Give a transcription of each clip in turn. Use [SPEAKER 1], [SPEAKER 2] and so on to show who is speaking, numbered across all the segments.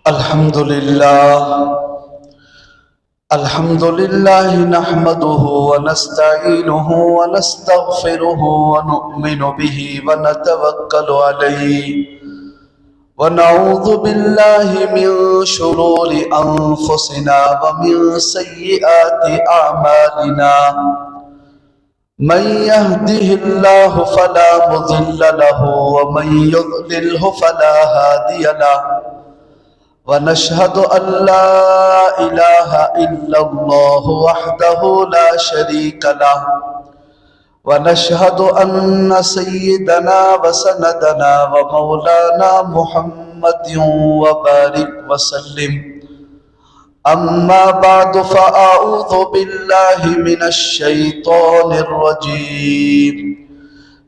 [SPEAKER 1] الحمد لله نحمده ونستعينه ونستغفره ونؤمن به ونتوكل عليه ونعوذ بالله من شرور أنفسنا ومن سيئات أعمالنا من يهده الله فلا مضل له ومن يضلله فلا هادي له ونشهد أن لا إله إلا الله وحده لا شريك له ونشهد أن سيدنا وسندنا ومولانا محمد وبارك وسلم أما بعد فأعوذ بالله من الشيطان الرجيم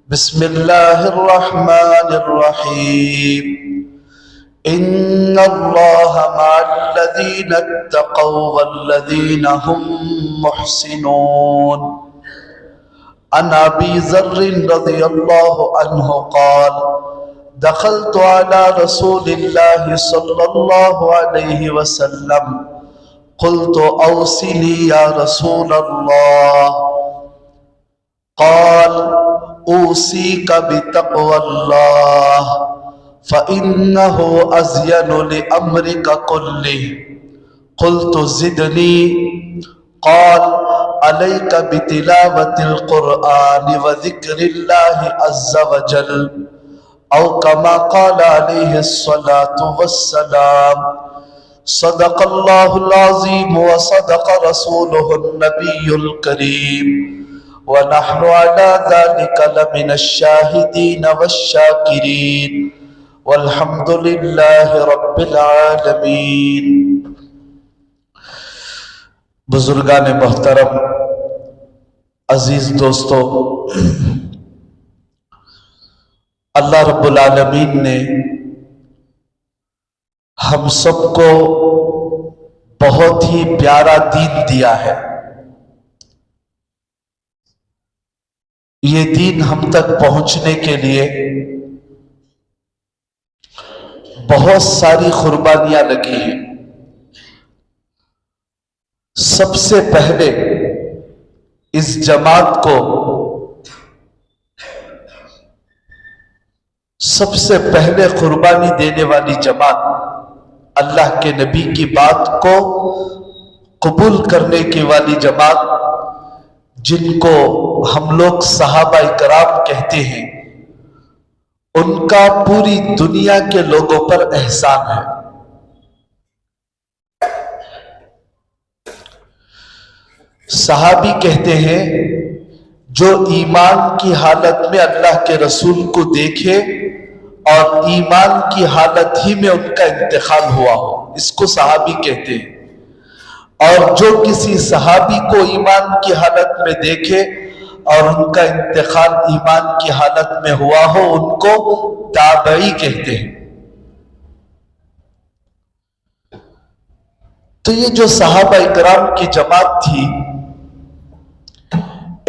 [SPEAKER 1] بسم الله الرحمن الرحيم إن الله مع الذين اتقوا والذين هم محسنون عن أبي ذر رضي الله عنه قال دخلت على رسول الله صلى الله عليه وسلم قلت أوصني يا رسول الله قال أوصيك بتقوى الله فإنه أزين لأمرك كله قلت زدني قال عليك بتلاوة القرآن وذكر الله عز وجل أو كما قال عليه الصلاة والسلام صدق الله العظيم وصدق رسوله النبي الكريم ونحن على ذلك لمن الشاهدين والشاكرين والحمد للہ رب العالمین۔ بزرگان محترم، عزیز دوستو، اللہ رب العالمین نے ہم سب کو بہت ہی پیارا دین دیا ہے۔ یہ دین ہم تک پہنچنے کے لیے بہت ساری قربانیاں لگی ہیں۔ سب سے پہلے اس جماعت کو سب سے پہلے قربانی دینے والی جماعت اللہ کے نبی کی بات کو قبول کرنے کی والی جماعت، جن کو ہم لوگ صحابہ کرام کہتے ہیں، ان کا پوری دنیا کے لوگوں پر احسان ہے۔ صحابی کہتے ہیں جو ایمان کی حالت میں اللہ کے رسول کو دیکھے اور ایمان کی حالت ہی میں ان کا انتقال ہوا ہو، اس کو صحابی کہتے ہیں۔ اور جو کسی صحابی کو ایمان کی حالت میں دیکھے اور ان کا انتقال ایمان کی حالت میں ہوا ہو، ان کو تابعی کہتے ہیں۔ تو یہ جو صحابہ اکرام کی جماعت تھی،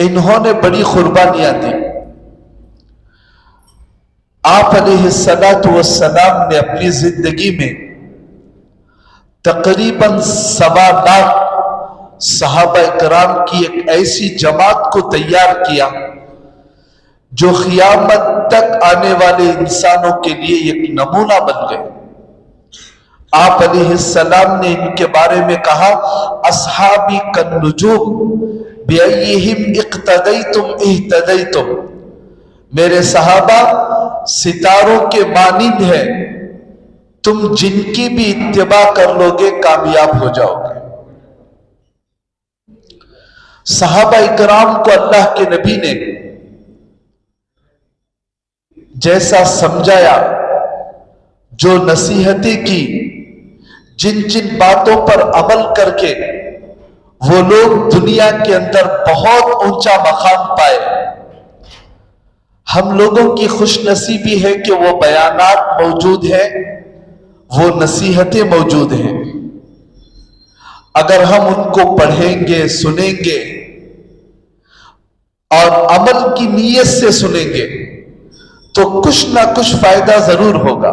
[SPEAKER 1] انہوں نے بڑی قربانیاں دی۔ آپ علیہ السلام نے اپنی زندگی میں تقریباً 1.25 لاکھ صحابہ اکرام کی ایک ایسی جماعت کو تیار کیا جو قیامت تک آنے والے انسانوں کے لیے ایک نمونہ بن گئے۔ آپ علیہ السلام نے ان کے بارے میں کہا اصحابی کالنجوم بأیہم اقتدیتم اہتدیتم، میرے صحابہ ستاروں کے مانند ہیں، تم جن کی بھی اتباع کر لو گے کامیاب ہو جاؤ گے۔ صحابہ اکرام کو اللہ کے نبی نے جیسا سمجھایا، جو نصیحتیں کی، جن جن باتوں پر عمل کر کے وہ لوگ دنیا کے اندر بہت اونچا مقام پائے، ہم لوگوں کی خوش نصیبی ہے کہ وہ بیانات موجود ہیں، وہ نصیحتیں موجود ہیں۔ اگر ہم ان کو پڑھیں گے، سنیں گے اور عمل کی نیت سے سنیں گے تو کچھ نہ کچھ فائدہ ضرور ہوگا۔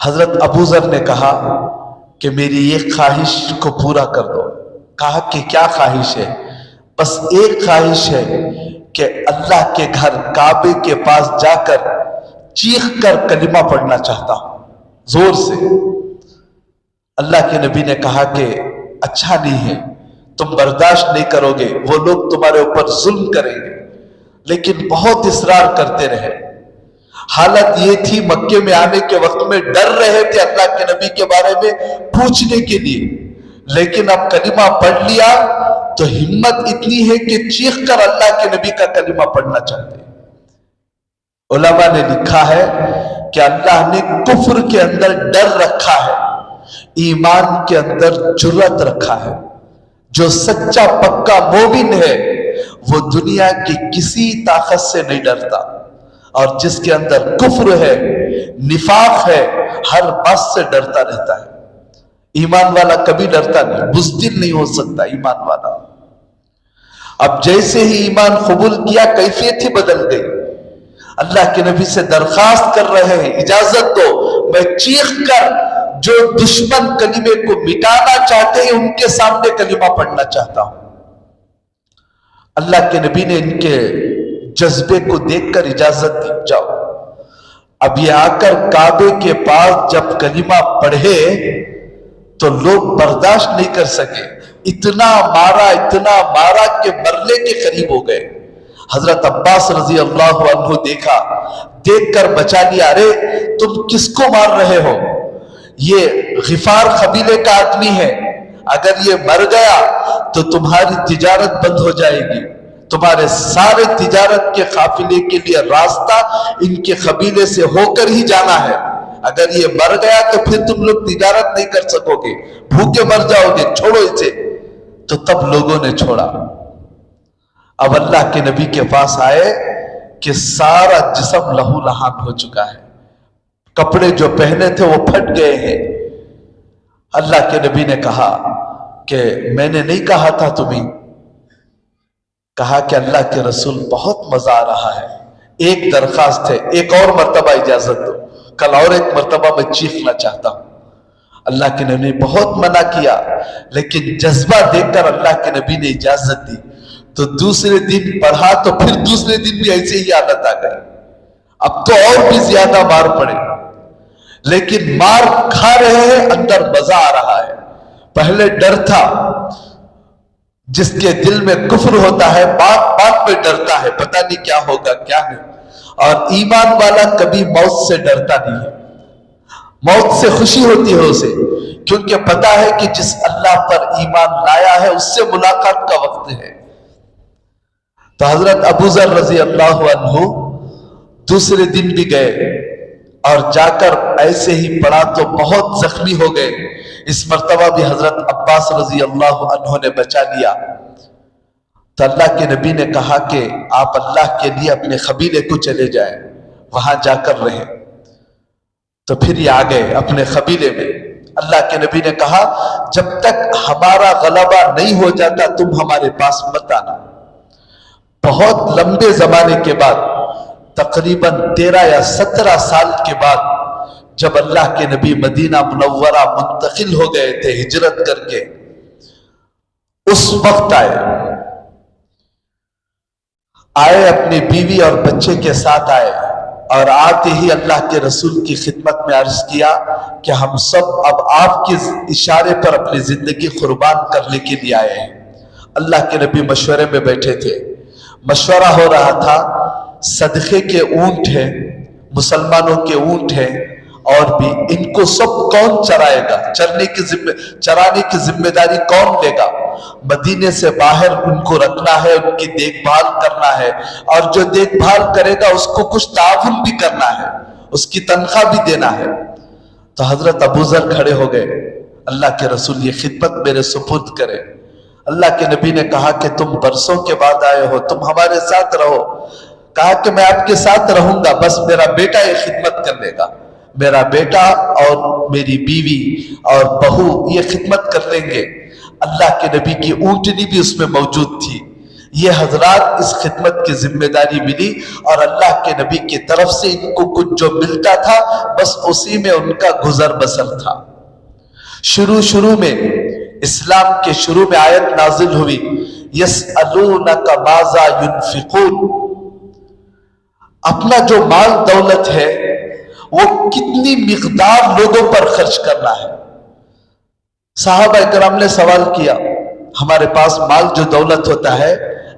[SPEAKER 1] حضرت ابو ذر نے کہا کہ میری ایک خواہش کو پورا کر دو. کہا کہ کیا خواہش ہے؟ بس ایک خواہش ہے کہ اللہ کے گھر کعبے کے پاس جا کر چیخ کر کلمہ پڑھنا چاہتا ہوں زور سے. اللہ کے نبی نے کہا کہ اچھا نہیں ہے، تم برداشت نہیں کرو گے، وہ لوگ تمہارے اوپر ظلم کریں گے. لیکن بہت اصرار کرتے رہے. حالت یہ تھی مکے میں آنے کے وقت میں ڈر رہے تھے اللہ کے نبی کے بارے میں پوچھنے کے لیے، لیکن اب کلمہ پڑھ لیا تو ہمت اتنی ہے کہ چیخ کر اللہ کے نبی کا کلمہ پڑھنا چاہتے ہیں. علماء نے لکھا ہے کہ اللہ نے کفر کے اندر ڈر رکھا ہے، ایمان کے اندر جرأت رکھا ہے. جو سچا پکا مومن ہے وہ دنیا کی کسی طاقت سے نہیں ڈرتا، اور جس کے اندر کفر ہے، نفاق ہے، ہر بات سے ڈرتا رہتا ہے. ایمان والا کبھی ڈرتا نہیں، بزدل نہیں ہو سکتا ایمان والا. اب جیسے ہی ایمان قبول کیا کیفیت ہی بدل گئی. اللہ کے نبی سے درخواست کر رہے ہیں اجازت دو میں چیخ کر جو دشمن کلمے کو مٹانا چاہتے ہیں ان کے سامنے کلمہ پڑھنا چاہتا ہوں. اللہ کے نبی نے ان کے جذبے کو دیکھ کر اجازت دی، جاؤ. اب یہ آ کر کعبے کے پاس جب کلمہ پڑھے تو لوگ برداشت نہیں کر سکے. اتنا مارا کہ مرنے کے قریب ہو گئے. حضرت عباس رضی اللہ عنہ دیکھ کر بچا لیا. ارے تم کس کو مار رہے ہو؟ یہ غفار قبیلے کا آدمی ہے، اگر یہ مر گیا تو تمہاری تجارت بند ہو جائے گی. تمہارے سارے تجارت کے قافلے کے لیے راستہ ان کے قبیلے سے ہو کر ہی جانا ہے. اگر یہ مر گیا تو پھر تم لوگ تجارت نہیں کر سکو گے، بھوکے مر جاؤ گے، چھوڑو اسے. تو تب لوگوں نے چھوڑا. اب اللہ کے نبی کے پاس آئے کہ سارا جسم لہو لہان ہو چکا ہے، کپڑے جو پہنے تھے وہ پھٹ گئے ہیں. اللہ کے نبی نے کہا کہ میں نے نہیں کہا تھا تمہیں. کہا کہ اللہ کے رسول بہت مزہ آ رہا ہے، ایک درخواست ہے، ایک اور مرتبہ اجازت دو، کل اور ایک مرتبہ میں چیخنا چاہتا ہوں. اللہ کے نبی نے بہت منع کیا، لیکن جذبہ دیکھ کر اللہ کے نبی نے اجازت دی. تو دوسرے دن پڑھا تو پھر دوسرے دن بھی ایسے ہی حالت آ گئی. اب تو اور بھی زیادہ مار پڑے، لیکن مار کھا رہے ہیں، اندر مزہ آ رہا ہے. پہلے ڈر تھا، جس کے دل میں کفر ہوتا ہے بات میں ڈرتا ہے، پتہ نہیں کیا ہوگا کیا نہیں. اور ایمان والا کبھی موت سے ڈرتا نہیں ہے، موت سے خوشی ہوتی ہے اسے، کیونکہ پتا ہے کہ جس اللہ پر ایمان لایا ہے اس سے ملاقات کا وقت ہے. تو حضرت ابو ذر رضی اللہ عنہ دوسرے دن بھی گئے اور جا کر ایسے ہی پڑا تو بہت زخمی ہو گئے. اس مرتبہ بھی حضرت عباس رضی اللہ عنہ نے بچا لیا. تو اللہ کے نبی نے کہا کہ آپ اللہ کے لیے اپنے قبیلے کو چلے جائیں، وہاں جا کر رہیں. تو پھر یہ آ گئے اپنے قبیلے میں. اللہ کے نبی نے کہا جب تک ہمارا غلبہ نہیں ہو جاتا تم ہمارے پاس مت آنا. بہت لمبے زمانے کے بعد، تقریباً 13 یا 17 سال کے بعد، جب اللہ کے نبی مدینہ منورہ منتقل ہو گئے تھے ہجرت کر کے، اس وقت آئے اپنی بیوی اور بچے کے ساتھ آئے، اور آتے ہی اللہ کے رسول کی خدمت میں عرض کیا کہ ہم سب اب آپ کے اشارے پر اپنی زندگی قربان کرنے کے لیے آئے ہیں. اللہ کے نبی مشورے میں بیٹھے تھے، مشورہ ہو رہا تھا. صدقے کے اونٹ ہیں، مسلمانوں کے اونٹ ہیں، اور بھی ان کو سب کون چرائے گا؟ چرانے کی ذمہ داری کون لے گا؟ مدینے سے باہر ان کو رکھنا ہے، ان کی دیکھ بھال کرنا ہے، اور جو دیکھ بھال کرے گا اس کو کچھ تعاون بھی کرنا ہے، اس کی تنخواہ بھی دینا ہے. تو حضرت ابو ذر کھڑے ہو گئے، اللہ کے رسول یہ خدمت میرے سپرد کرے. اللہ کے نبی نے کہا کہ تم برسوں کے بعد آئے ہو، تم ہمارے ساتھ رہو. کہا کہ میں آپ کے ساتھ رہوں گا، بس میرا بیٹا یہ خدمت کر لے گا. میرا بیٹا اور میری بیوی اور بہو یہ خدمت کر لیں گے. اللہ کے نبی کی اونٹنی بھی اس میں موجود تھی. یہ حضرات اس خدمت کی ذمہ داری ملی اور اللہ کے نبی کی طرف سے ان کو کچھ جو ملتا تھا بس اسی میں ان کا گزر بسر تھا۔ شروع میں اسلام کے شروع میں آیت نازل ہوئی یسألونک ماذا ينفقون، اپنا جو مال دولت ہے وہ کتنی مقدار لوگوں پر خرچ کرنا ہے۔ صحابہ کرام نے سوال کیا ہمارے پاس مال جو دولت ہوتا ہے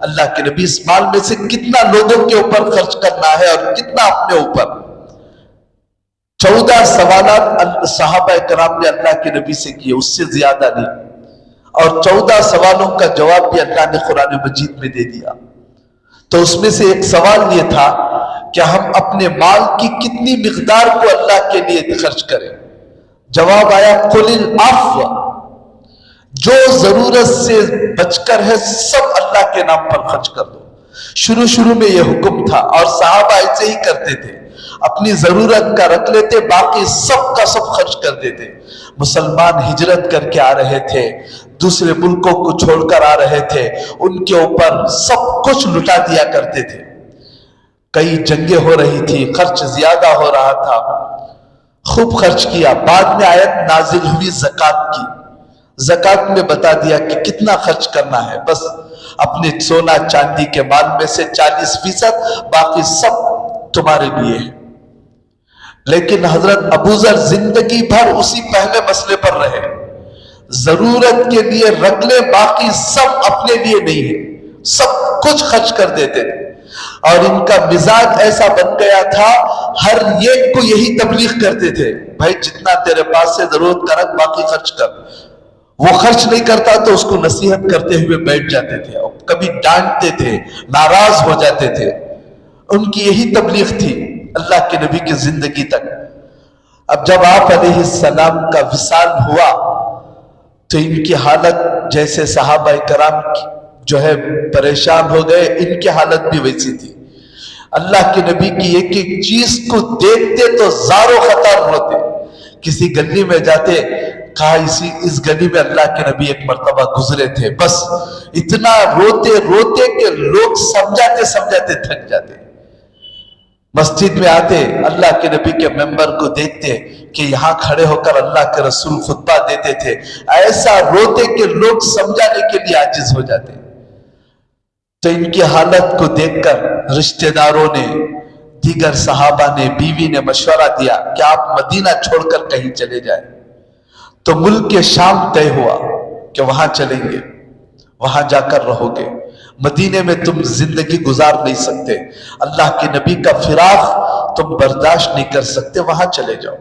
[SPEAKER 1] اللہ کے نبی اس مال میں سے کتنا لوگوں کے اوپر خرچ کرنا ہے اور کتنا اپنے اوپر؟ 14 سوالات صحابہ کرام نے اللہ کے نبی سے کیے، اس سے زیادہ نہیں، اور 14 سوالوں کا جواب بھی اللہ نے قرآن مجید میں دے دیا۔ تو اس میں سے ایک سوال یہ تھا کہ ہم اپنے مال کی کتنی مقدار کو اللہ کے لیے خرچ کریں؟ جواب آیا قل العفو، جو ضرورت سے بچ کر ہے سب اللہ کے نام پر خرچ کر دو۔ شروع میں یہ حکم تھا اور صحابہ ایسے ہی کرتے تھے، اپنی ضرورت کا رکھ لیتے، باقی سب کا سب خرچ کر دیتے۔ مسلمان ہجرت کر کے آ رہے تھے، دوسرے ملکوں کو چھوڑ کر آ رہے تھے، ان کے اوپر سب کچھ لٹا دیا کرتے تھے۔ کئی جنگیں ہو رہی تھی، خرچ زیادہ ہو رہا تھا، خوب خرچ کیا۔ بعد میں آیت نازل ہوئی زکوٰۃ کی، زکوٰۃ میں بتا دیا کہ کتنا خرچ کرنا ہے، بس اپنے سونا چاندی کے مال میں سے 40%، باقی سب تمہارے لیے ہے۔ لیکن حضرت ابوذر زندگی بھر اسی پہلے مسئلے پر رہے، ضرورت کے لیے رکھ لے، باقی سب اپنے لیے نہیں ہے، سب کچھ خرچ کر دیتے تھے۔ اور ان کا مزاج ایسا بن گیا تھا، ہر ایک کو یہی تبلیغ کرتے تھے، بھائی جتنا تیرے پاس سے ضرورت کا رکھ، باقی خرچ کر۔ وہ خرچ نہیں کرتا تو اس کو نصیحت کرتے ہوئے بیٹھ جاتے تھے، اور کبھی ڈانٹتے تھے، ناراض ہو جاتے تھے۔ ان کی یہی تبلیغ تھی اللہ کے نبی کی زندگی تک۔ اب جب آپ علیہ السلام کا وصال ہوا تو ان کی حالت جیسے صحابہ کرام جو ہے پریشان ہو گئے، ان کی حالت بھی ویسی تھی۔ اللہ کے نبی کی ایک ایک چیز کو دیکھتے تو زار و خطر ہوتے، کسی گلی میں جاتے، کہا اس گلی میں اللہ کے نبی ایک مرتبہ گزرے تھے، بس اتنا روتے کہ لوگ سمجھاتے تھک جاتے۔ مسجد میں آتے، اللہ کے نبی کے ممبر کو دیکھتے کہ یہاں کھڑے ہو کر اللہ کے رسول خطبہ دیتے تھے، ایسا روتے کہ لوگ سمجھانے کے لیے عاجز ہو جاتے۔ تو ان کی حالت کو دیکھ کر رشتہ داروں نے، دیگر صحابہ نے، بیوی نے مشورہ دیا کہ آپ مدینہ چھوڑ کر کہیں چلے جائیں۔ تو ملک کے شام طے ہوا کہ وہاں چلیں گے، وہاں جا کر رہو گے، مدینے میں تم زندگی گزار نہیں سکتے، اللہ کے نبی کا فراق تم برداشت نہیں کر سکتے، وہاں چلے جاؤ۔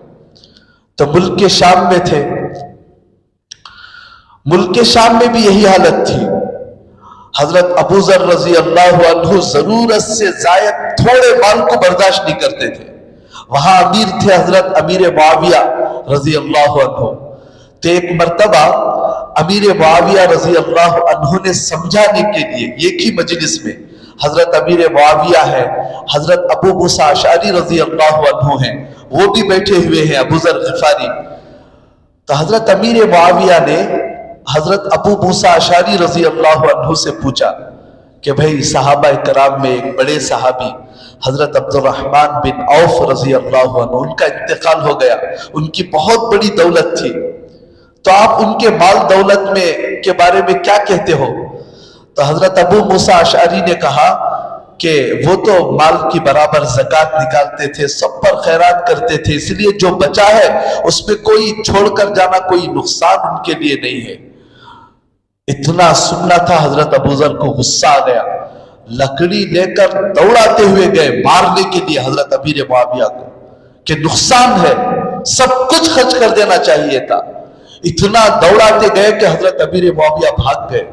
[SPEAKER 1] تو ملک کے شام میں تھے، ملک کے شام میں بھی یہی حالت تھی۔ حضرت ابوذر رضی اللہ عنہ ضرورت سے زائد تھوڑے مال کو برداشت نہیں کرتے تھے۔ وہاں امیر تھے حضرت امیر معاویہ رضی اللہ عنہ۔ تو ایک مرتبہ امیر معاویہ رضی اللہ عنہ نے سمجھانے کے لیے، ایک ہی مجلس میں حضرت امیر معاویہ ہے، حضرت ابو موسیٰ اشعری رضی اللہ عنہ ہیں، وہ بھی بیٹھے ہوئے ہیں، ابو ذر غفاری۔ تو حضرت امیر معاویہ نے حضرت ابو موسیٰ اشعری رضی اللہ عنہ سے پوچھا کہ بھئی صحابہ کرام میں ایک بڑے صحابی حضرت عبد الرحمن بن عوف رضی اللہ عنہ، ان کا انتقال ہو گیا، ان کی بہت بڑی دولت تھی، تو آپ ان کے مال دولت میں کے بارے میں کیا کہتے ہو؟ تو حضرت ابو موسیٰ اشعری نے کہا کہ وہ تو مال کی برابر زکوٰۃ نکالتے تھے، سب پر خیرات کرتے تھے، اس لیے جو بچا ہے اس میں کوئی چھوڑ کر جانا کوئی نقصان ان کے لیے نہیں ہے۔ اتنا سننا تھا، حضرت ابوذر کو غصہ آ گیا، لکڑی لے کر دوڑاتے ہوئے گئے مارنے کے لیے حضرت امیر معاویہ کو کہ نقصان ہے، سب کچھ خرچ کر دینا چاہیے تھا۔ اتنا دوڑاتے گئے کہ حضرت امیر معاویہ بھاگ گئے،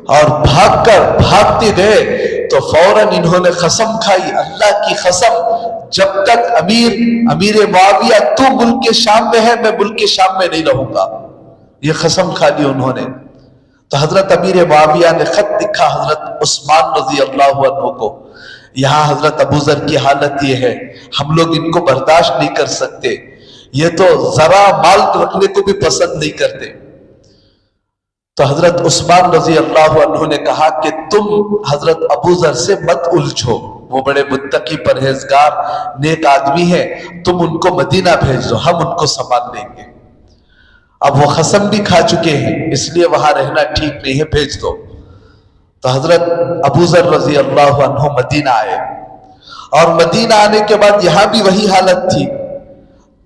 [SPEAKER 1] اور بھاگتے گئے تو فوراً انہوں نے قسم کھائی، اللہ کی قسم، جب تک امیر معاویہ تو ملک کے شام میں ہے، میں ملک کے شام میں نہیں رہوں گا، یہ قسم کھا لی انہوں نے۔ تو حضرت امیر معاویہ نے خط لکھا حضرت عثمان رضی اللہ عنہ کو، یہاں حضرت ابوذر کی حالت یہ ہے، ہم لوگ ان کو برداشت نہیں کر سکتے، یہ تو ذرا مال رکھنے کو بھی پسند نہیں کرتے۔ تو حضرت عثمان رضی اللہ عنہ نے کہا کہ تم حضرت ابو ذر سے مت الجھو، وہ بڑے متقی پرہیزگار نیک آدمی ہیں، تم ان کو مدینہ بھیج دو، ہم ان کو سنبھال لیں گے۔ اب وہ قسم بھی کھا چکے ہیں، اس لیے وہاں رہنا ٹھیک نہیں ہے، بھیج دو۔ تو حضرت ابو ذر رضی اللہ عنہ مدینہ آئے، اور مدینہ آنے کے بعد یہاں بھی وہی حالت تھی،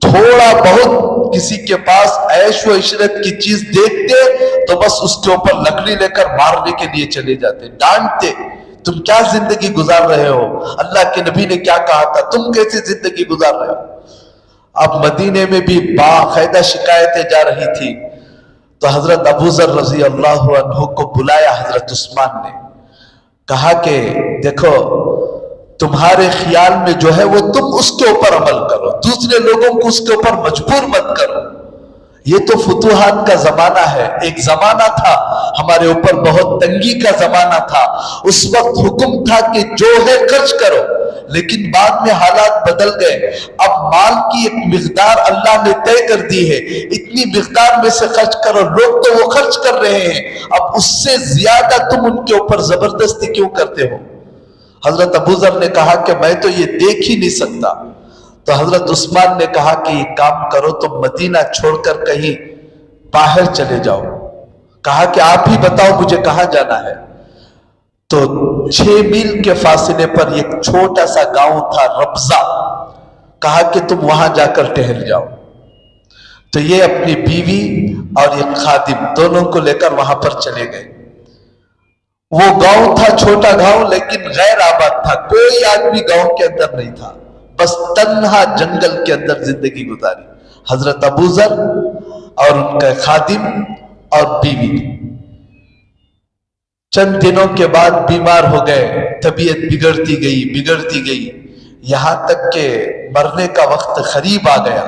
[SPEAKER 1] تھوڑا بہت کسی کے پاس عیش و عشرت کی چیز دیکھتے تو بس اس کے اوپر لکڑی لے کر مارنے کے لیے چلے جاتے، ڈانٹتے، تم کیا زندگی گزار رہے ہو، اللہ کے نبی نے کیا کہا تھا، تم کیسی زندگی گزار رہے ہو۔ اب مدینے میں بھی باقاعدہ شکایتیں جا رہی تھی، تو حضرت ابو ذر رضی اللہ عنہ کو بلایا حضرت عثمان نے، کہا کہ دیکھو تمہارے خیال میں جو ہے وہ تم اس کے اوپر عمل کرو، دوسرے لوگوں کو اس کے اوپر مجبور مت کرو، یہ تو فتوحات کا زمانہ ہے، ایک زمانہ تھا ہمارے اوپر بہت تنگی کا زمانہ تھا، اس وقت حکم تھا کہ جو ہے خرچ کرو، لیکن بعد میں حالات بدل گئے، اب مال کی ایک مقدار اللہ نے طے کر دی ہے، اتنی مقدار میں سے خرچ کرو، لوگ تو وہ خرچ کر رہے ہیں، اب اس سے زیادہ تم ان کے اوپر زبردستی کیوں کرتے ہو؟ حضرت ابو ذر نے کہا کہ میں تو یہ دیکھ ہی نہیں سکتا۔ تو حضرت عثمان نے کہا کہ یہ کام کرو، تم مدینہ چھوڑ کر کہیں باہر چلے جاؤ، کہا کہ آپ ہی بتاؤ مجھے کہاں جانا ہے۔ تو 6 میل کے فاصلے پر ایک چھوٹا سا گاؤں تھا ربضہ، کہا کہ تم وہاں جا کر ٹہل جاؤ۔ تو یہ اپنی بیوی اور ایک خادم دونوں کو لے کر وہاں پر چلے گئے۔ وہ گاؤں تھا چھوٹا گاؤں، لیکن غیر آباد تھا، کوئی آدمی گاؤں کے اندر نہیں تھا، بس تنہا جنگل کے اندر زندگی گزاری حضرت ابو ذر اور ان کا خادم اور بیوی۔ چند دنوں کے بعد بیمار ہو گئے، طبیعت بگڑتی گئی، یہاں تک کہ مرنے کا وقت قریب آ گیا۔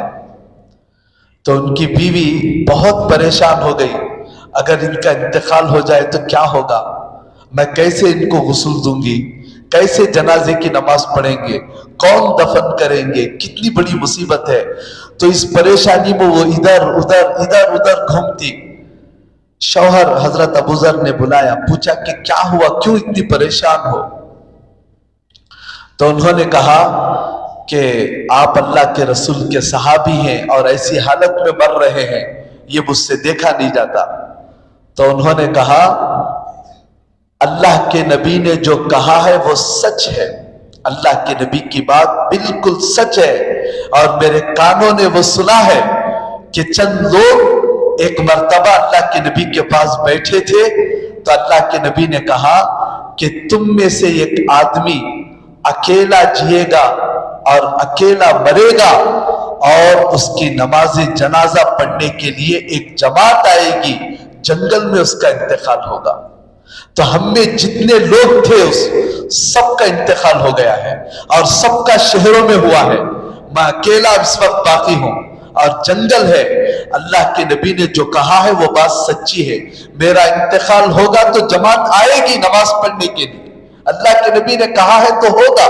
[SPEAKER 1] تو ان کی بیوی بہت پریشان ہو گئی، اگر ان کا انتقال ہو جائے تو کیا ہوگا، میں کیسے ان کو غسل دوں گی، کیسے جنازے کی نماز پڑھیں گے، کون دفن کریں گے، کتنی بڑی مصیبت ہے۔ تو اس پریشانی میں وہ ادھر ادھر گھومتی۔ شوہر حضرت ابو ذر نے بلایا، پوچھا کہ کیا ہوا، کیوں اتنی پریشان ہو؟ تو انہوں نے کہا کہ آپ اللہ کے رسول کے صحابی ہیں اور ایسی حالت میں مر رہے ہیں، یہ مجھ سے دیکھا نہیں جاتا۔ تو انہوں نے کہا اللہ کے نبی نے جو کہا ہے وہ سچ ہے، اللہ کے نبی کی بات بالکل سچ ہے، اور میرے کانوں نے وہ سنا ہے کہ چند لوگ ایک مرتبہ اللہ کے نبی کے پاس بیٹھے تھے، تو اللہ کے نبی نے کہا کہ تم میں سے ایک آدمی اکیلا جیے گا اور اکیلا مرے گا، اور اس کی نماز جنازہ پڑھنے کے لیے ایک جماعت آئے گی، جنگل میں اس کا انتقال ہوگا۔ تو ہم میں جتنے لوگ تھے سب کا انتقال ہو گیا ہے، اور سب کا شہروں میں ہوا ہے، میں اکیلا اس وقت باقی ہوں، اور جنگل ہے۔ اللہ کے نبی نے جو کہا ہے وہ بات سچی ہے، میرا انتقال ہوگا تو جماعت آئے گی نماز پڑھنے کے لیے، اللہ کے نبی نے کہا ہے تو ہوگا،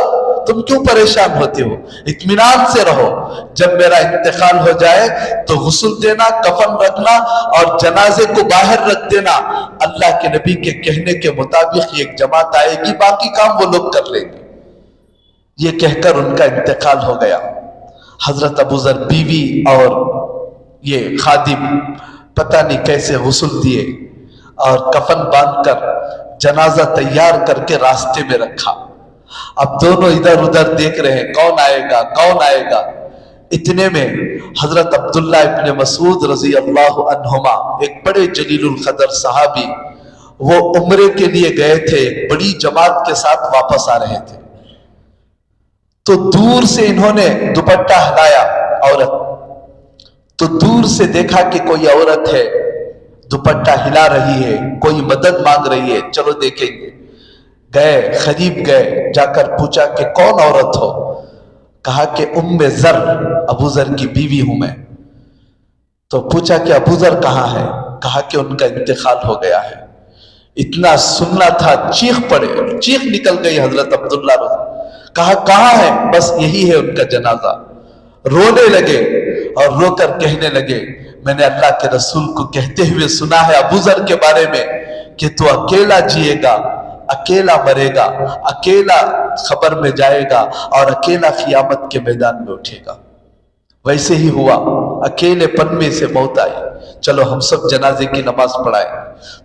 [SPEAKER 1] تم کیوں پریشان ہوتے ہو، اطمینان سے رہو، جب میرا انتقال ہو جائے تو غسل دینا، کفن رکھنا اور جنازے کو باہر رکھ دینا، اللہ کے نبی کے کہنے کے مطابق ایک جماعت آئے گی، باقی کام وہ لوگ کر لیں گے۔ یہ کہہ کر ان کا انتقال ہو گیا۔ حضرت ابو ذر بیوی اور یہ خادم پتہ نہیں کیسے غسل دیے اور کفن باندھ کر جنازہ تیار کر کے راستے میں رکھا۔ اب دونوں ادھر ادھر دیکھ رہے ہیں کون آئے گا کون آئے گا۔ اتنے میں حضرت عبداللہ ابن مسعود رضی اللہ عنہما، ایک بڑے جلیل القدر صحابی، وہ عمرے کے لیے گئے تھے، بڑی جماعت کے ساتھ واپس آ رہے تھے، تو دور سے انہوں نے دوپٹہ ہلایا، عورت، تو دور سے دیکھا کہ کوئی عورت ہے دوپٹہ ہلا رہی ہے، کوئی مدد مانگ رہی ہے، چلو دیکھیں گے۔ گئے، قریب گئے، جا کر پوچھا کہ کون عورت ہو؟ کہا کہ ام ذر، ابو ذر کی بیوی ہوں میں۔ تو پوچھا کہ ابو ذر کہاں ہے؟ کہا کہ ان کا انتقال ہو گیا ہے۔ اتنا سننا تھا، چیخ پڑے، چیخ نکل گئی حضرت عبداللہ رضی۔ کہا کہاں ہے؟ بس یہی ہے ان کا جنازہ۔ رونے لگے اور رو کر کہنے لگے میں نے اللہ کے رسول کو کہتے ہوئے سنا ہے ابو ذر کے بارے میں کہ تو اکیلا جیے گا، اکیلا مرے گا، اکیلا خبر میں جائے گا اور اکیلا قیامت کے میدان میں اٹھے گا۔ ویسے ہی ہوا، اکیلے پن میں سے موت آئی۔ چلو ہم سب جنازے کی نماز پڑھائیں،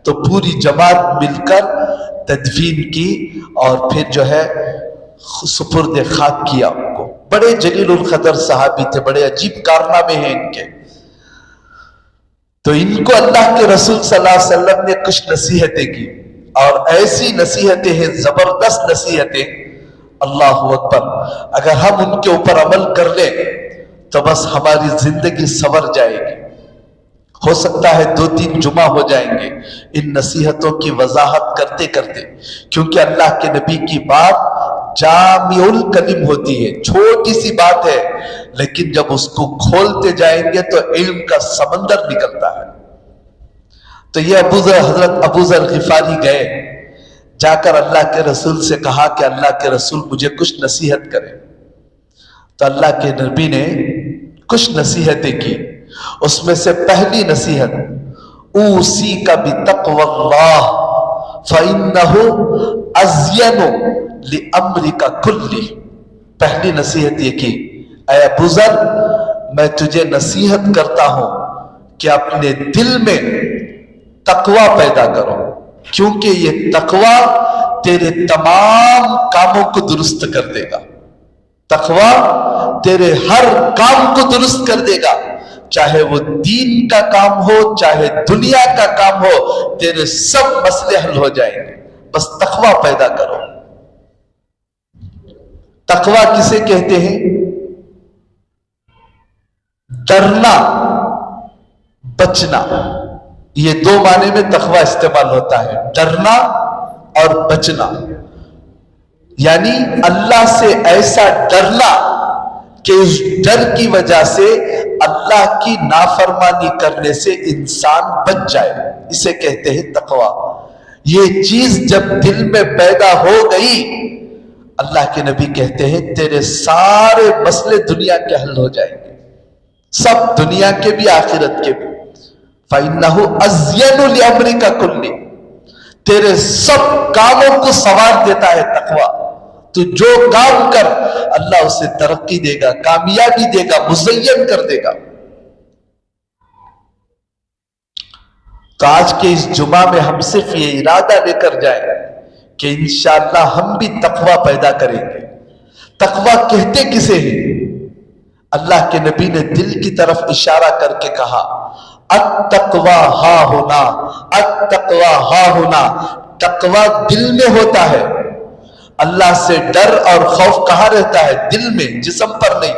[SPEAKER 1] تو پوری جماعت مل کر تدفین کی اور پھر جو ہے سپرد خاک کیا ان کو۔ بڑے جلیل القدر صحابی تھے، بڑے عجیب کارنامے ہیں ان کے۔ تو ان کو اللہ کے رسول صلی اللہ علیہ وسلم نے کچھ نصیحتیں کی، اور ایسی نصیحتیں ہیں، زبردست نصیحتیں، اللہ اکبر۔ اگر ہم ان کے اوپر عمل کر لیں تو بس ہماری زندگی سنور جائے گی۔ ہو سکتا ہے 2-3 جمعہ ہو جائیں گے ان نصیحتوں کی وضاحت کرتے کرتے، کیونکہ اللہ کے نبی کی بات جامع الکلم ہوتی ہے، چھوٹی سی بات ہے، لیکن جب اس کو کھولتے جائیں گے تو علم کا سمندر نکلتا ہے۔ تو یہ حضرت ابو ذر غفاری گئے، جا کر اللہ کے رسول سے کہا کہ اللہ کے رسول مجھے کچھ نصیحت کرے۔ تو اللہ کے نبی نے کچھ نصیحتیں کی، اس میں سے پہلی نصیحت اوصیک بتقوی اللہ فإنہ ازین لامرک کلہ۔ پہلی نصیحت یہ کی، اے ابو ذر میں تجھے نصیحت کرتا ہوں کہ اپنے دل میں تقوی پیدا کرو، کیونکہ یہ تقوی تیرے تمام کاموں کو درست کر دے گا۔ تقوی تیرے ہر کام کو درست کر دے گا، چاہے وہ دین کا کام ہو چاہے دنیا کا کام ہو، تیرے سب مسئلے حل ہو جائیں گے، بس تقوی پیدا کرو۔ تقوی کسے کہتے ہیں؟ ڈرنا، بچنا، یہ 2 معنی میں تقوی استعمال ہوتا ہے، ڈرنا اور بچنا۔ یعنی اللہ سے ایسا ڈرنا کہ اس ڈر کی وجہ سے اللہ کی نافرمانی کرنے سے انسان بچ جائے، اسے کہتے ہیں تقوی۔ یہ چیز جب دل میں پیدا ہو گئی، اللہ کے نبی کہتے ہیں تیرے سارے مسئلے دنیا کے حل ہو جائیں گے، سب، دنیا کے بھی آخرت کے بھی۔ فَإِنَّهُ أَزْيَنُ لِأَمْرِكَ كُلِّ، تیرے سب کاموں کو سنوار دیتا ہے تقوی۔ تو جو کام کر اللہ اسے ترقی دے گا، کامیابی دے گا، مزین کر دے گا۔ تو آج کے اس جمعہ میں ہم صرف یہ ارادہ لے کر جائیں کہ انشاءاللہ ہم بھی تقوی پیدا کریں گے۔ تقوی کہتے کسے ہیں؟ اللہ کے نبی نے دل کی طرف اشارہ کر کے کہا التقوی ہا ہونا، التقوی ہا ہونا۔ تقوی دل میں ہوتا ہے۔ اللہ سے ڈر اور خوف کہاں رہتا ہے؟ دل میں، جسم پر نہیں۔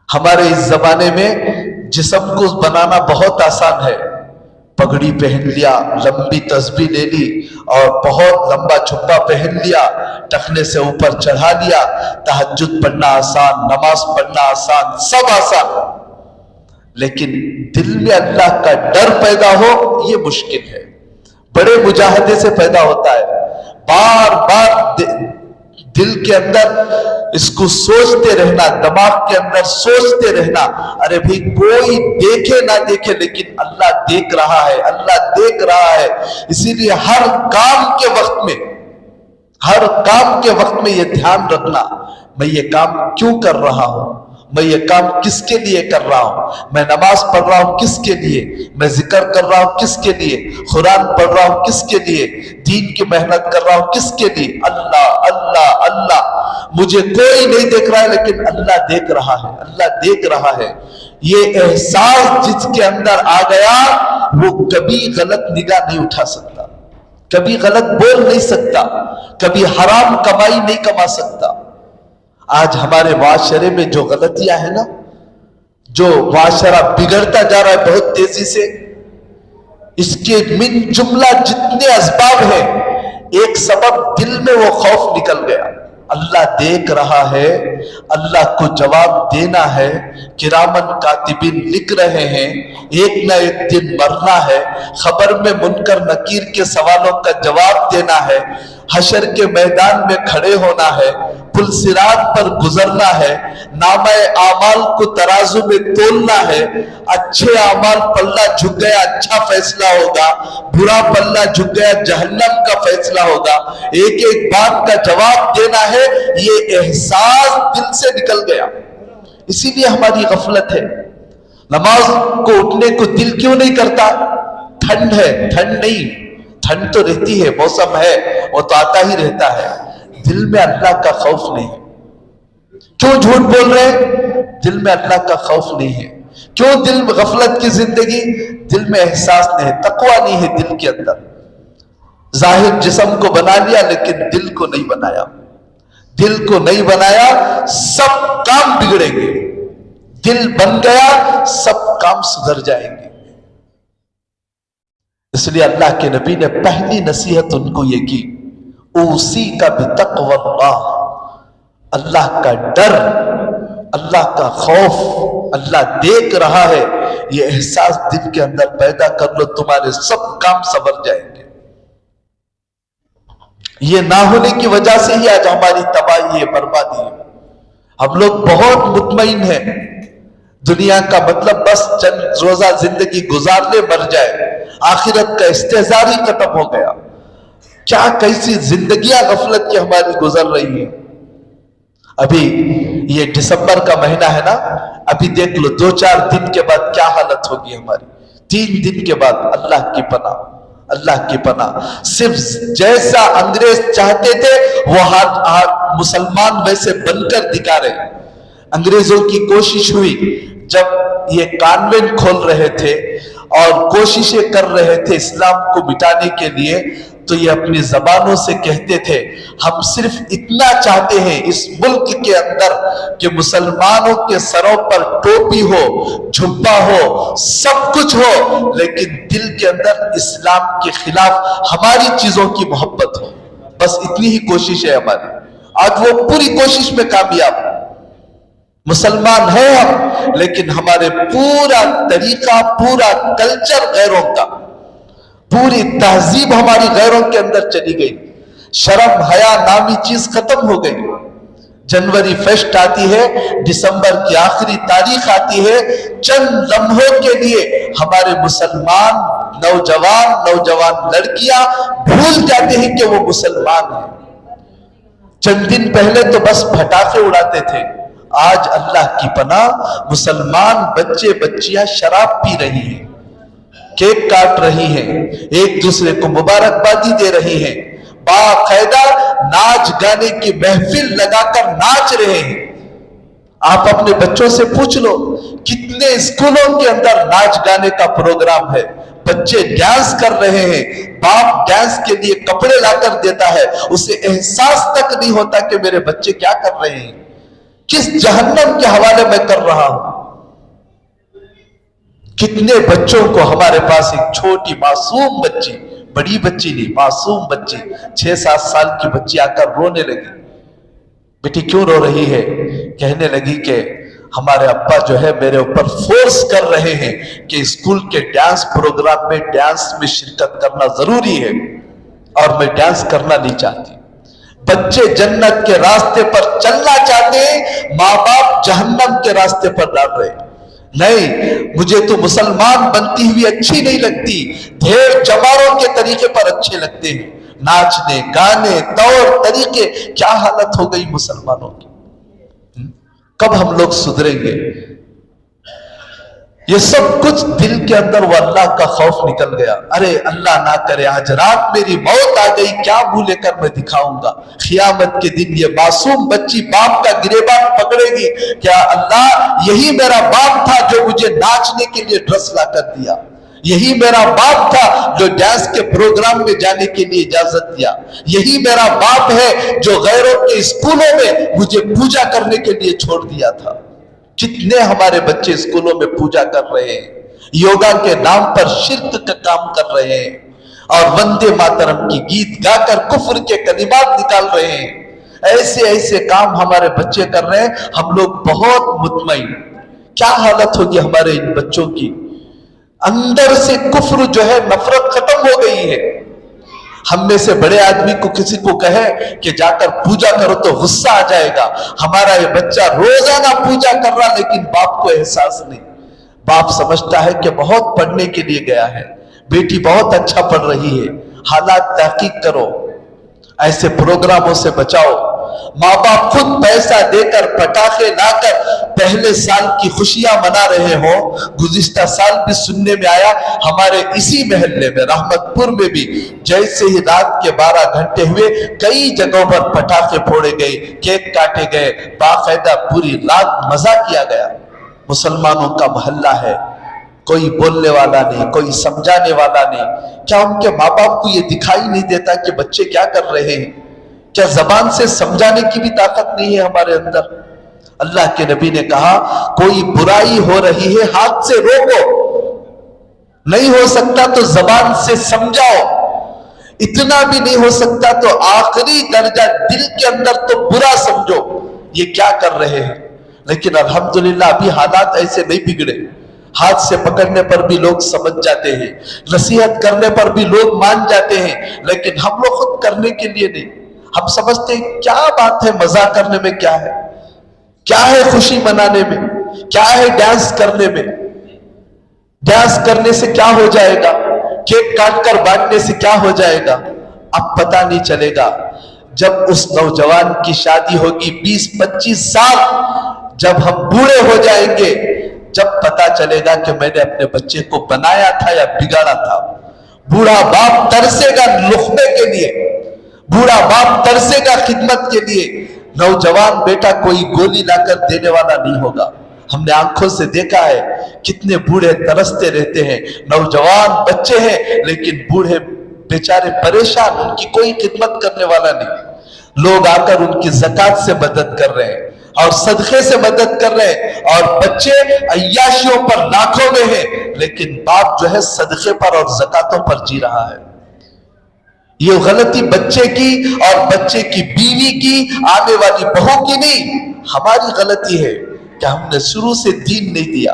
[SPEAKER 1] ہمارے اس زمانے میں جسم کو بنانا بہت آسان ہے، پگڑی پہن لیا، لمبی تسبیح لے لی اور بہت لمبا چھپا پہن لیا، ٹخنے سے اوپر چڑھا لیا، تہجد پڑھنا آسان، نماز پڑھنا آسان، سب آسان، لیکن دل میں اللہ کا ڈر پیدا ہو یہ مشکل ہے، بڑے مجاہدے سے پیدا ہوتا ہے۔ بار بار دل کے اندر اس کو سوچتے رہنا، دماغ کے اندر سوچتے رہنا، ارے بھئی کوئی دیکھے نہ دیکھے لیکن اللہ دیکھ رہا ہے، اللہ دیکھ رہا ہے۔ اسی لیے ہر کام کے وقت میں یہ دھیان رکھنا، میں یہ کام کیوں کر رہا ہوں، میں یہ کام کس کے لیے کر رہا ہوں، میں نماز پڑھ رہا ہوں کس کے لیے، میں ذکر کر رہا ہوں کس کے لیے، قرآن پڑھ رہا ہوں کس کے لیے، دین کی محنت کر رہا ہوں کس کے لیے۔ اللہ اللہ اللہ، مجھے کوئی نہیں دیکھ رہا ہے لیکن اللہ دیکھ رہا ہے، اللہ دیکھ رہا ہے۔ یہ احساس جس کے اندر آ گیا وہ کبھی غلط نگاہ نہیں اٹھا سکتا، کبھی غلط بول نہیں سکتا، کبھی حرام کمائی نہیں کما سکتا۔ آج ہمارے معاشرے میں جو غلطیاں ہیں نا، جو معاشرہ بگڑتا جا رہا ہے بہت تیزی سے، اس کے من جملہ جتنے اسباب ہیں، ایک سبب دل میں وہ خوف نکل گیا۔ اللہ دیکھ رہا ہے، اللہ کو جواب دینا ہے، کرامن کاتبین لکھ رہے ہیں، ایک نہ ایک دن مرنا ہے، خبر میں منکر نکیر کے سوالوں کا جواب دینا ہے۔ حشر کے میدان میں کھڑے ہونا ہے, پل صراط پر گزرنا ہے, نامہ اعمال کو ترازو میں تولنا ہے. اچھے اعمال پلہ جھک گیا اچھا فیصلہ ہوگا, برا پلہ جھک گیا جہنم کا فیصلہ ہوگا. ایک ایک بات کا جواب دینا ہے, یہ احساس دل سے نکل گیا. اسی لیے ہماری غفلت ہے. نماز کو اٹھنے کو دل کیوں نہیں کرتا؟ ٹھنڈ ہے. ٹھنڈ نہیں, ٹھنڈ تو رہتی ہے, موسم ہے, وہ تو آتا ہی رہتا ہے. دل میں اللہ کا خوف نہیں ہے. کیوں جھوٹ بول رہے ہیں؟ دل میں اللہ کا خوف نہیں ہے. کیوں دل میں غفلت کی زندگی؟ دل میں احساس نہیں ہے, تقوی نہیں ہے دل کے اندر. ظاہر جسم کو بنا لیا لیکن دل کو نہیں بنایا. دل کو نہیں بنایا, سب کام بگڑیں گے. دل بن گیا, سب کام سدھر جائیں گے. اس لیے اللہ کے نبی نے پہلی نصیحت ان کو یہ کی, اوصی کا بتقوی اللہ, اللہ کا ڈر, اللہ کا خوف. اللہ دیکھ رہا ہے, یہ احساس دل کے اندر پیدا کر لو, تمہارے سب کام سنور جائیں گے. یہ نہ ہونے کی وجہ سے ہی آج ہماری تباہی ہے, بربادی ہے. ہم لوگ بہت مطمئن ہیں, دنیا کا مطلب بس چند روزہ زندگی گزار لے مر جائے, آخرت کا استحضار ہی ختم ہو گیا. کیا کیسی زندگیاں غفلت کی ہماری گزر رہی ہیں. ابھی یہ دسمبر کا مہینہ ہے نا, ابھی دیکھ لو 2-4 دن کے بعد کیا حالت ہوگی ہماری. 3 دن کے بعد اللہ کی پناہ, اللہ کی پناہ. صرف جیسا انگریز چاہتے تھے وہ مسلمان ویسے بن کر دکھا رہے. انگریزوں کی کوشش ہوئی, جب یہ کانوینٹ کھول رہے تھے اور کوششیں کر رہے تھے اسلام کو مٹانے کے لیے, تو یہ اپنی زبانوں سے کہتے تھے ہم صرف اتنا چاہتے ہیں اس ملک کے اندر کہ مسلمانوں کے سروں پر ٹوپی ہو, جھبا ہو, سب کچھ ہو, لیکن دل کے اندر اسلام کے خلاف ہماری چیزوں کی محبت ہو. بس اتنی ہی کوشش ہے ہماری. آج وہ پوری کوشش میں کامیاب. مسلمان ہیں ہم, لیکن ہمارے پورا طریقہ, پورا کلچر غیروں کا, پوری تہذیب ہماری غیروں کے اندر چلی گئی. شرم حیا نامی چیز ختم ہو گئی. جنوری فیسٹ آتی ہے, دسمبر کی آخری تاریخ آتی ہے, چند لمحوں کے لیے ہمارے مسلمان نوجوان لڑکیاں بھول جاتے ہیں کہ وہ مسلمان ہیں. چند دن پہلے تو بس پٹاخے اڑاتے تھے, آج اللہ کی پناہ مسلمان بچے بچیاں شراب پی رہی ہیں, کیک کاٹ رہی ہیں, ایک دوسرے کو مبارکبادی دے رہی ہیں, باقاعدہ ناچ گانے کی محفل لگا کر ناچ رہے ہیں. آپ اپنے بچوں سے پوچھ لو کتنے اسکولوں کے اندر ناچ گانے کا پروگرام ہے, بچے ڈانس کر رہے ہیں, باپ ڈانس کے لیے کپڑے لا کر دیتا ہے, اسے احساس تک نہیں ہوتا کہ میرے بچے کیا کر رہے ہیں, کس جہنم کے حوالے میں کر رہا ہوں. کتنے بچوں کو ہمارے پاس ایک چھوٹی معصوم بچی, بڑی بچی نہیں, معصوم بچی 6-7 سال کی بچی آ کر رونے لگی. بیٹی کیوں رو رہی ہے؟ کہنے لگی کہ ہمارے ابا جو ہے میرے اوپر فورس کر رہے ہیں کہ اسکول کے ڈانس پروگرام میں ڈانس میں شرکت کرنا ضروری ہے اور میں ڈانس کرنا نہیں چاہتی. بچے جنت کے راستے پر چلنا چاہتے ہیں, ماں باپ جہنم کے راستے پر ڈال رہے ہیں. نہیں, مجھے تو مسلمان بنتی ہوئی اچھی نہیں لگتی, ڈھیر چماروں کے طریقے پر اچھے لگتے ہیں, ناچنے گانے طور طریقے. کیا حالت ہو گئی مسلمانوں کی. کب ہم لوگ سدھریں گے؟ یہ سب کچھ دل کے اندر وہ اللہ کا خوف نکل گیا. ارے اللہ نہ کرے آج رات میری موت آ گئی, کیا منہ لے کر میں دکھاؤں گا قیامت کے دن. یہ معصوم بچی باپ کا گریبان پکڑے گی, کیا اللہ یہی میرا باپ تھا جو مجھے ناچنے کے لیے ڈریس لا کر دیا, یہی میرا باپ تھا جو ڈانس کے پروگرام میں جانے کے لیے اجازت دیا, یہی میرا باپ ہے جو غیروں کے اسکولوں میں مجھے پوجا کرنے کے لیے چھوڑ دیا تھا. کتنے ہمارے بچے اسکولوں میں پوجا کر رہے ہیں, یوگا کے نام پر شرک کا کام کر رہے ہیں, اور وندے ماترم کی گیت گا کر کفر کے کلمات نکال رہے ہیں. ایسے ایسے کام ہمارے بچے کر رہے ہیں. ہم لوگ بہت مطمئن. کیا حالت ہوگی ہمارے ان بچوں کی. اندر سے کفر جو ہے نفرت ختم ہو گئی ہے. ہم میں سے بڑے آدمی کو کسی کو کہے کہ جا کر پوجا کرو تو غصہ آ جائے گا. ہمارا یہ بچہ روزانہ پوجا کر رہا لیکن باپ کو احساس نہیں. باپ سمجھتا ہے کہ بہت پڑھنے کے لیے گیا ہے, بیٹی بہت اچھا پڑھ رہی ہے. حالات تحقیق کرو, ایسے پروگراموں سے بچاؤ. ماں باپ خود پیسہ دے کر پٹاخے لا کر پہلے سال کی خوشیاں منا رہے ہوں. گزشتہ سال بھی سننے میں آیا ہمارے اسی محلے میں رحمت پور میں بھی جیسے ہی رات کے 12 گھنٹے ہوئے کئی جگہوں پر پٹاخے پھوڑے گئے, کیک کاٹے گئے, باقاعدہ پوری رات مزہ کیا گیا. مسلمانوں کا محلہ ہے, کوئی بولنے والا نہیں, کوئی سمجھانے والا نہیں. کیا ان کے ماں باپ کو یہ دکھائی نہیں دیتا کہ بچے کیا کر رہے ہیں؟ کیا زبان سے سمجھانے کی بھی طاقت نہیں ہے ہمارے اندر؟ اللہ کے نبی نے کہا کوئی برائی ہو رہی ہے ہاتھ سے روکو, نہیں ہو سکتا تو زبان سے سمجھاؤ, اتنا بھی نہیں ہو سکتا تو آخری درجہ دل کے اندر تو برا سمجھو یہ کیا کر رہے ہیں. لیکن الحمدللہ ابھی حالات ایسے نہیں بگڑے. ہاتھ سے پکڑنے پر بھی لوگ سمجھ جاتے ہیں, نصیحت کرنے پر بھی لوگ مان جاتے ہیں, لیکن ہم لوگ خود کرنے کے لیے نہیں. ہم سمجھتے ہیں کیا بات ہے, مزہ کرنے میں کیا ہے, کیا ہے خوشی منانے میں, کیا ہے ڈانس کرنے میں, ڈانس کرنے سے کیا ہو جائے گا, کیک کاٹ کر بانٹنے سے کیا ہو جائے گا. اب پتہ نہیں چلے گا جب اس نوجوان کی شادی ہوگی 20-25 سال, جب ہم بوڑھے ہو جائیں گے, جب پتا چلے گا کہ میں نے اپنے بچے کو بنایا تھا یا بگاڑا تھا. بوڑھا باپ ترسے گا لقمے کے لیے, بوڑھا باپ ترسے گا خدمت کے لیے. نوجوان بیٹا کوئی گولی لا کر دینے والا نہیں ہوگا. ہم نے آنکھوں سے دیکھا ہے کتنے بوڑھے ترستے رہتے ہیں. نوجوان بچے ہیں لیکن بوڑھے بیچارے پریشان, ان کی کوئی خدمت کرنے والا نہیں. لوگ آ کر ان کی زکات سے مدد کر رہے ہیں اور صدقے سے مدد کر رہے ہیں, اور بچے عیاشیوں پر لاکھوں میں ہیں, لیکن باپ جو ہے صدقے پر اور زکاتوں پر جی رہا ہے. یہ غلطی بچے کی اور بچے کی بیوی کی, آنے والی بہو کی نہیں, ہماری غلطی ہے کہ ہم نے شروع سے دین نہیں دیا,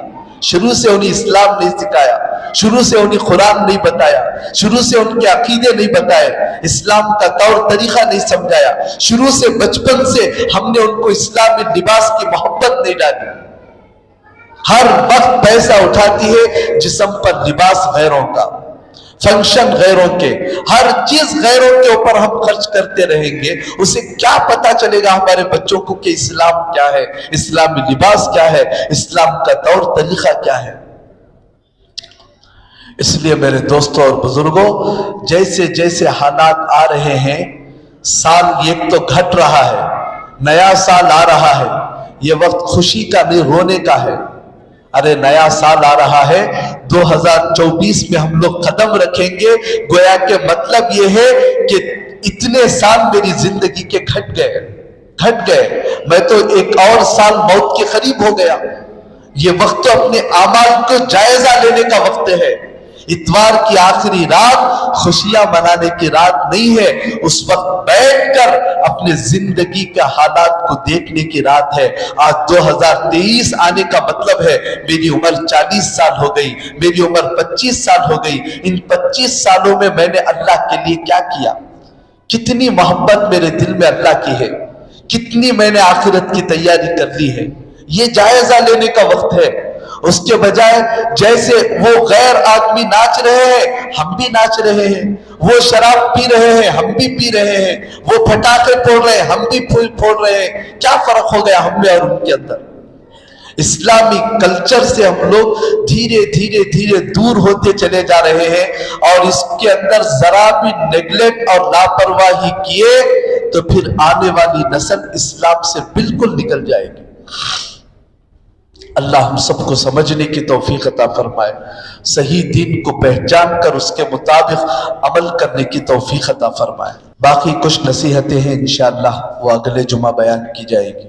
[SPEAKER 1] شروع سے انہیں اسلام نہیں سکھایا, شروع سے انہیں قرآن نہیں بتایا, شروع سے ان کے عقیدے نہیں بتائے, اسلام کا طور طریقہ نہیں سمجھایا, شروع سے بچپن سے ہم نے ان کو اسلامی لباس کی محبت نہیں ڈالی. ہر وقت پیسہ اٹھاتی ہے جسم پر لباس غیروں کا, فنکشن غیروں کے, ہر چیز غیروں کے اوپر ہم خرچ کرتے رہیں گے. اسے کیا پتا چلے گا ہمارے بچوں کو کہ اسلام کیا ہے, اسلامی لباس کیا ہے, اسلام کا طور طریقہ کیا ہے. اس لیے میرے دوستوں اور بزرگوں, جیسے جیسے حالات آ رہے ہیں, سال ایک تو گھٹ رہا ہے, نیا سال آ رہا ہے, یہ وقت خوشی کا نہیں رونے کا ہے. ارے نیا سال آ رہا ہے, 2024 میں ہم لوگ قدم رکھیں گے, گویا کہ مطلب یہ ہے کہ اتنے سال میری زندگی کے گھٹ گئے, میں تو ایک اور سال موت کے قریب ہو گیا. یہ وقت تو اپنے اعمال کو جائزہ لینے کا وقت ہے. اتوار کی آخری رات خوشیاں منانے کی رات نہیں ہے, اس وقت بیٹھ کر اپنے زندگی کا حالات کو دیکھنے کی رات ہے. آج 2023 آنے کا مطلب ہے میری عمر 40 سال ہو گئی, میری عمر 25 سال ہو گئی. ان 25 سالوں میں میں نے اللہ کے لیے کیا کیا, کتنی محبت میرے دل میں اللہ کی ہے, کتنی میں نے آخرت کی تیاری کر لی ہے. یہ جائزہ لینے کا وقت ہے. اس کے بجائے جیسے وہ غیر آدمی ناچ رہے ہیں ہم بھی ناچ رہے ہیں, وہ شراب پی رہے ہیں ہم بھی پی رہے ہیں, وہ پٹاخے پھوڑ رہے ہیں ہم بھی پھوڑ رہے ہیں, کیا فرق ہو گیا ہم میں اور ان کے اندر؟ اسلامی کلچر سے ہم لوگ دھیرے دھیرے دور ہوتے چلے جا رہے ہیں, اور اس کے اندر ذرا بھی نیگلیکٹ اور لاپرواہی کیے تو پھر آنے والی نسل اسلام سے بالکل نکل جائے گی. اللہ ہم سب کو سمجھنے کی توفیق عطا فرمائے, صحیح دین کو پہچان کر اس کے مطابق عمل کرنے کی توفیق عطا فرمائے. باقی کچھ نصیحتیں ہیں انشاءاللہ وہ اگلے جمعہ بیان کی جائے گی.